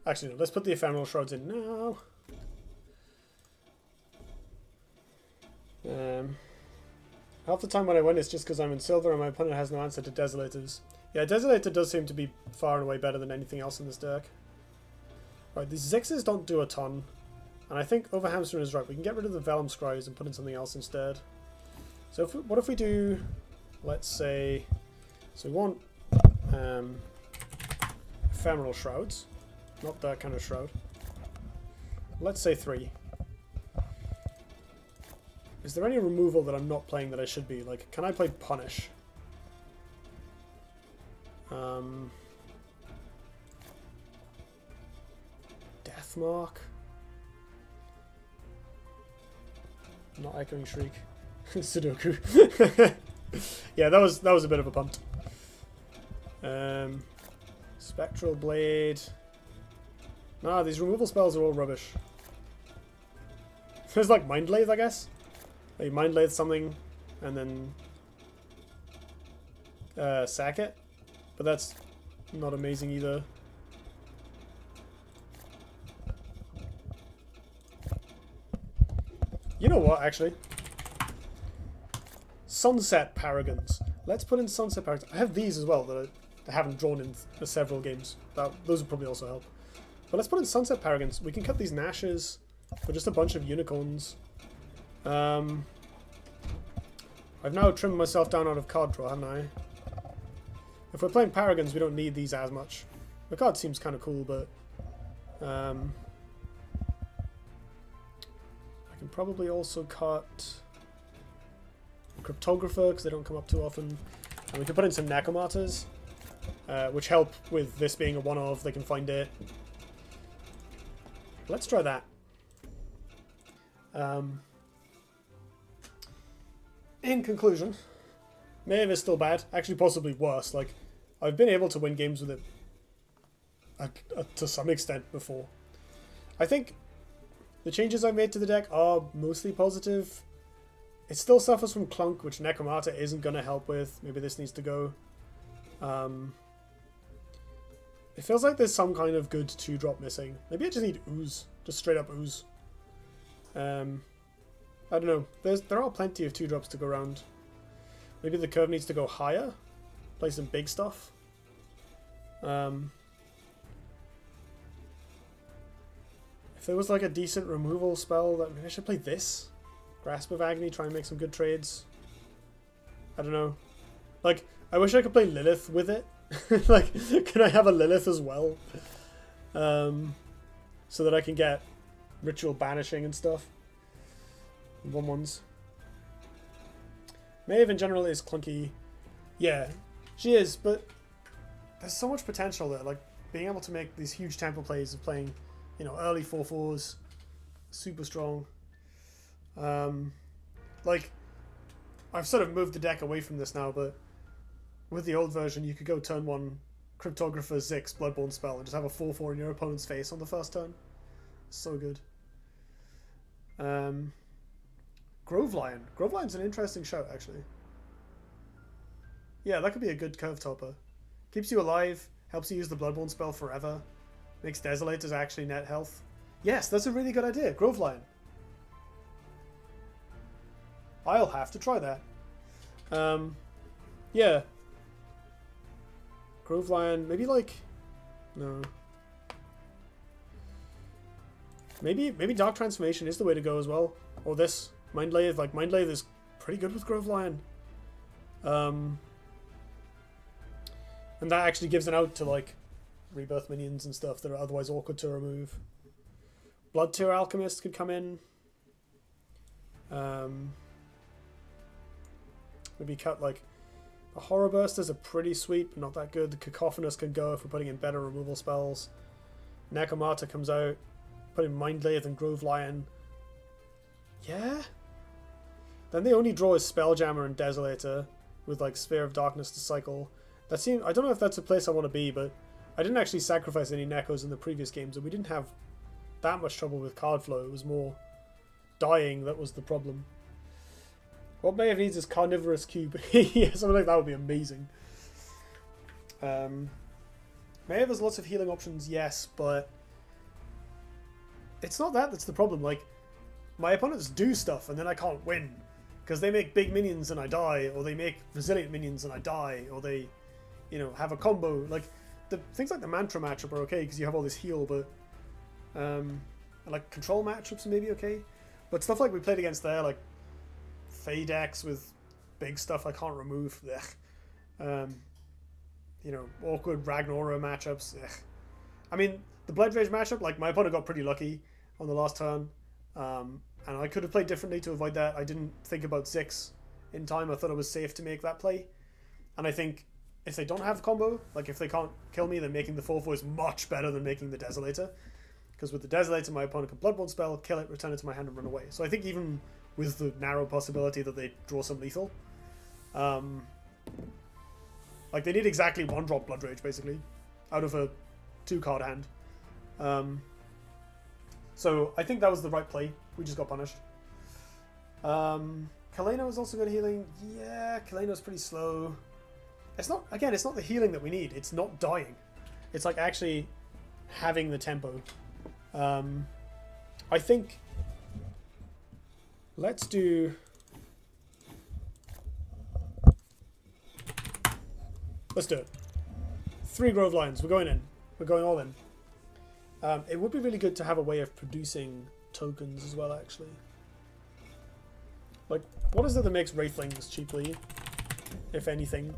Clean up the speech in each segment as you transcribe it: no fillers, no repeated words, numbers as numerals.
Actually, no, let's put the Ephemeral Shrouds in now. Half the time when I win, it's just because I'm in silver and my opponent has no answer to Desolators. Yeah, Desolator does seem to be far and away better than anything else in this deck. Right, these Zixes don't do a ton. And I think Overhamstering is right. We can get rid of the Vellum Scries and put in something else instead. So if we, what if we do, let's say, so we want Ephemeral Shrouds. Not that kind of shroud. Let's say 3. Is there any removal that I'm not playing that I should be? Like, can I play Punish? Deathmark? Not Echoing Shriek. Sudoku. Yeah, that was a bit of a punt. Spectral Blade. Nah, these removal spells are all rubbish. There's like Mind Lathe, I guess. Like Mind Lathe something and then sack it. But that's not amazing either. You know what, actually? Sunset Paragons. Let's put in Sunset Paragons. I have these as well that I haven't drawn in several games. Those would probably also help. But let's put in Sunset Paragons. We can cut these Nashes for just a bunch of Unicorns. I've now trimmed myself down out of card draw, haven't I? If we're playing Paragons, we don't need these as much. The card seems kind of cool, but I can probably also cut Cryptographer because they don't come up too often, and we can put in some Necromarters, which help with this being a one-of. They can find it. Let's try that. In conclusion, Maehv is still bad. Actually, possibly worse. Like, I've been able to win games with it to some extent before. I think the changes I've made to the deck are mostly positive. It still suffers from Clunk, which Necromarter isn't going to help with. Maybe this needs to go. It feels like there's some kind of good 2-drop missing. Maybe I just need Ooze. Just straight up Ooze. I don't know. There are plenty of 2-drops to go around. Maybe the curve needs to go higher. Play some big stuff. If there was like a decent removal spell, that maybe I should play this. Grasp of Agony, try and make some good trades. I don't know. Like, I wish I could play Lilith with it. Like, can I have a Lilith as well? So that I can get Ritual Banishing and stuff. 1/1s. Maehv in general is clunky. Yeah, she is, but there's so much potential there. Like, being able to make these huge tempo plays of playing, you know, early 4/4s, super strong. Like, I've sort of moved the deck away from this now, but with the old version, you could go turn 1 Cryptographer, Zix, Bloodborne spell, and just have a 4/4 in your opponent's face on the first turn. So good. Grove Lion. Grove Lion's an interesting shout, actually. Yeah, that could be a good curve topper. Keeps you alive, helps you use the Bloodborne spell forever, makes Desolators actually net health. Yes, that's a really good idea. Grove Lion. I'll have to try that. Yeah. Grove Lion, maybe like... No. Maybe Dark Transformation is the way to go as well. Or this. Mind Lathe. Like, Mind Lathe is pretty good with Grove Lion. And that actually gives an out to, like, Rebirth minions and stuff that are otherwise awkward to remove. Blood Tear Alchemist could come in. Maybe cut, like... A Horror Burst is a pretty sweet, but not that good. The Cacophonous can go if we're putting in better removal spells. Necromarter comes out. Put in Mind Lathe and Grove Lion. Yeah? Then the only draw is Spelljammer and Desolator with like Sphere of Darkness to cycle. That seems, I don't know if that's a place I want to be, but I didn't actually sacrifice any Nekos in the previous games, and we didn't have that much trouble with card flow. It was more dying that was the problem. What Maehv needs is Carnivorous Cube. Yeah, something like that would be amazing. Maehv has lots of healing options, yes, but it's not that that's the problem. Like, my opponents do stuff and then I can't win. Because they make big minions and I die, or they make resilient minions and I die, or they, you know, have a combo. Like, the things like the Mantra matchup are okay because you have all this heal, but like control matchups are maybe okay. But stuff like we played against there, like Fey decks with big stuff I can't remove. You know, awkward Ragnora matchups. I mean, the Blood Rage matchup, like my opponent got pretty lucky on the last turn. And I could have played differently to avoid that. I didn't think about Zix in time. I thought it was safe to make that play. And I think if they don't have combo, like if they can't kill me, then making the 4/4 is much better than making the Desolator. Because with the Desolator, my opponent can Bloodborne spell, kill it, return it to my hand, and run away. So I think even with the narrow possibility that they draw some lethal, like they need exactly 1-drop Blood Rage, basically, out of a 2-card hand. So I think that was the right play. We just got punished. Kaleno is also good at healing. Yeah, Kaleno's pretty slow. It's not, again, it's not the healing that we need. It's not dying. It's like actually having the tempo. I think let's do... Let's do it. 3 Grove Lions. We're going in. We're going all in. It would be really good to have a way of producing tokens as well, actually. Like, what is it that makes Wraithlings cheaply, if anything?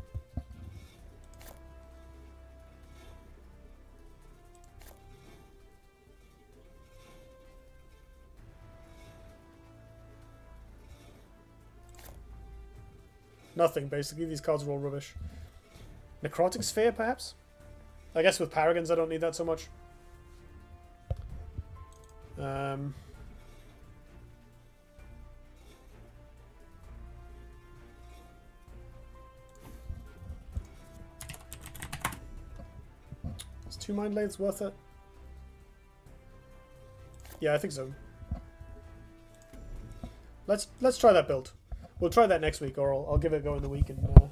Nothing, basically. These cards are all rubbish. Necrotic Sphere, perhaps? I guess with Paragons I don't need that so much. Is 2 Mind Blades worth it? Yeah, I think so. Let's try that build. We'll try that next week, or I'll give it a go in the week and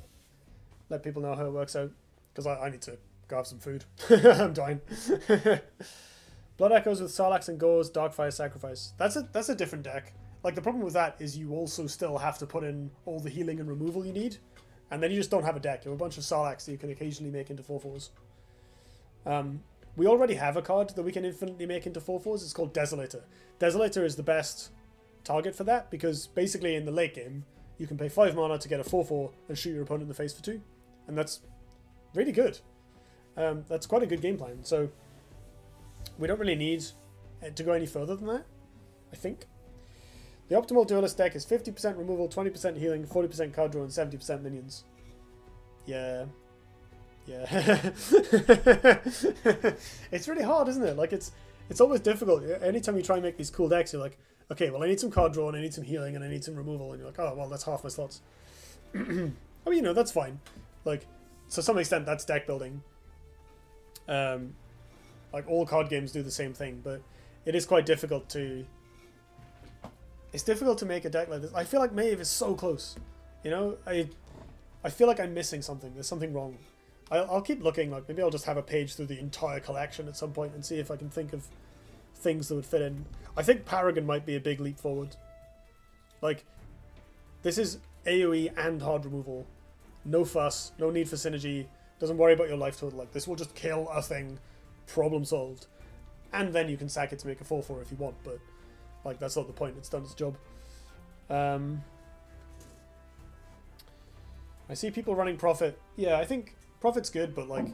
let people know how it works out. Because I need to go have some food. I'm dying. Blood Echoes with Sarlacc and Gauze, Darkfire Sacrifice. That's a different deck. Like, the problem with that is you also still have to put in all the healing and removal you need. And then you just don't have a deck. You have a bunch of Sarlaccs that you can occasionally make into 4/4s. We already have a card that we can infinitely make into 4/4s. It's called Desolator. Desolator is the best target for that, because basically in the late game, you can pay 5 mana to get a 4/4 and shoot your opponent in the face for 2. And that's really good. That's quite a good game plan. So we don't really need to go any further than that, I think. The optimal Duelyst deck is 50% removal, 20% healing, 40% card draw, and 70% minions. Yeah. Yeah. It's really hard, isn't it? Like, it's always difficult. Anytime you try and make these cool decks, you're like, okay, well, I need some card draw, and I need some healing, and I need some removal, and you're like, oh, well, that's half my slots. I mean, you know, that's fine. Like, to some extent, that's deck building. Like, all card games do the same thing, but it is quite difficult to... It's difficult to make a deck like this. I feel like Maehv is so close. You know? I feel like I'm missing something. There's something wrong. I'll keep looking. Like, maybe I'll just have a page through the entire collection at some point and see if I can think of things that would fit in. I think Paragon might be a big leap forward. Like, this is AoE and hard removal. No fuss. No need for synergy. Doesn't worry about your life total. Like, this will just kill a thing. Problem solved. And then you can sack it to make a 4/4 if you want, but like, that's not the point. It's done its job. I see people running Prophet. Yeah, I think Prophet's good, but like,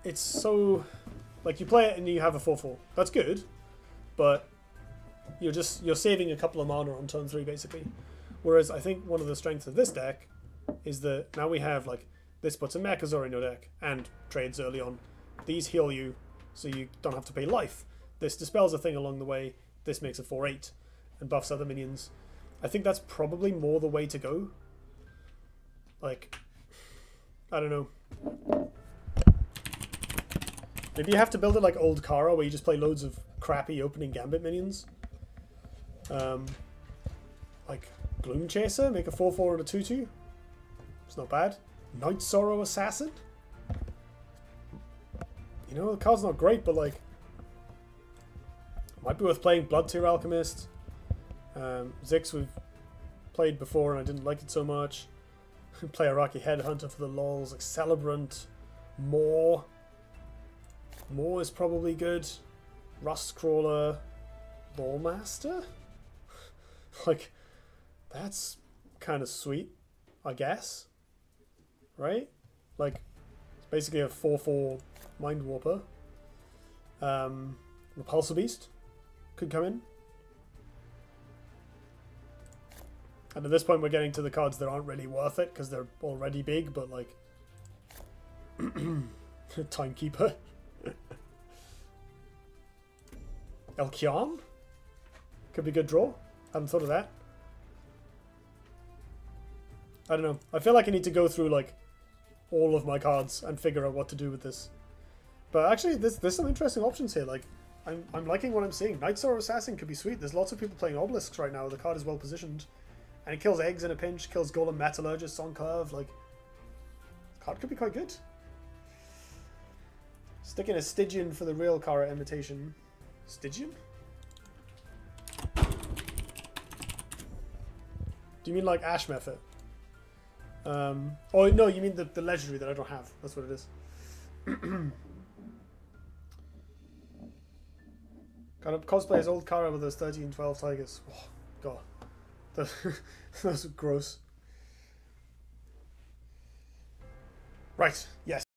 it's so... Like, you play it and you have a 4/4. That's good, but you're saving a couple of mana on turn 3, basically. Whereas I think one of the strengths of this deck is that now we have, like, this puts a Mechazor in your deck and trades early on. These heal you, so you don't have to pay life. This dispels a thing along the way. This makes a 4/8 and buffs other minions. I think that's probably more the way to go. Like, I don't know. Maybe you have to build it like old Kara, where you just play loads of crappy opening Gambit minions. Like Gloom Chaser, make a 4/4 and a 2/2. It's not bad. Night Sorrow Assassin. You know, the card's not great, but like, Might be worth playing Blood Tier Alchemist. Zix we've played before and I didn't like it so much. Play Iraqi Headhunter for the lols. Like Celebrant. More is probably good. Rustcrawler. Lawmaster? Like, that's kind of sweet, I guess. Right? Like, it's basically a 4/4 Mind Warper. Repulsor Beast could come in. And at this point we're getting to the cards that aren't really worth it because they're already big, but like Timekeeper. Elkian? Could be a good draw. Hadn't thought of that. I don't know. I feel like I need to go through like all of my cards and figure out what to do with this. But actually there's some interesting options here. Like I'm liking what I'm seeing. Nightsoar Assassin could be sweet. There's lots of people playing Obelisks right now. The card is well positioned. And it kills eggs in a pinch, kills Golem Metallurgist on curve. Like, the card could be quite good. Sticking a Stygian for the real Kara imitation. Stygian? Do you mean like Ash Method? Oh no, you mean the legendary that I don't have. That's what it is. Gotta cosplay as old Kara with those 13-12 tigers. Oh, God. That's gross. Right, yes.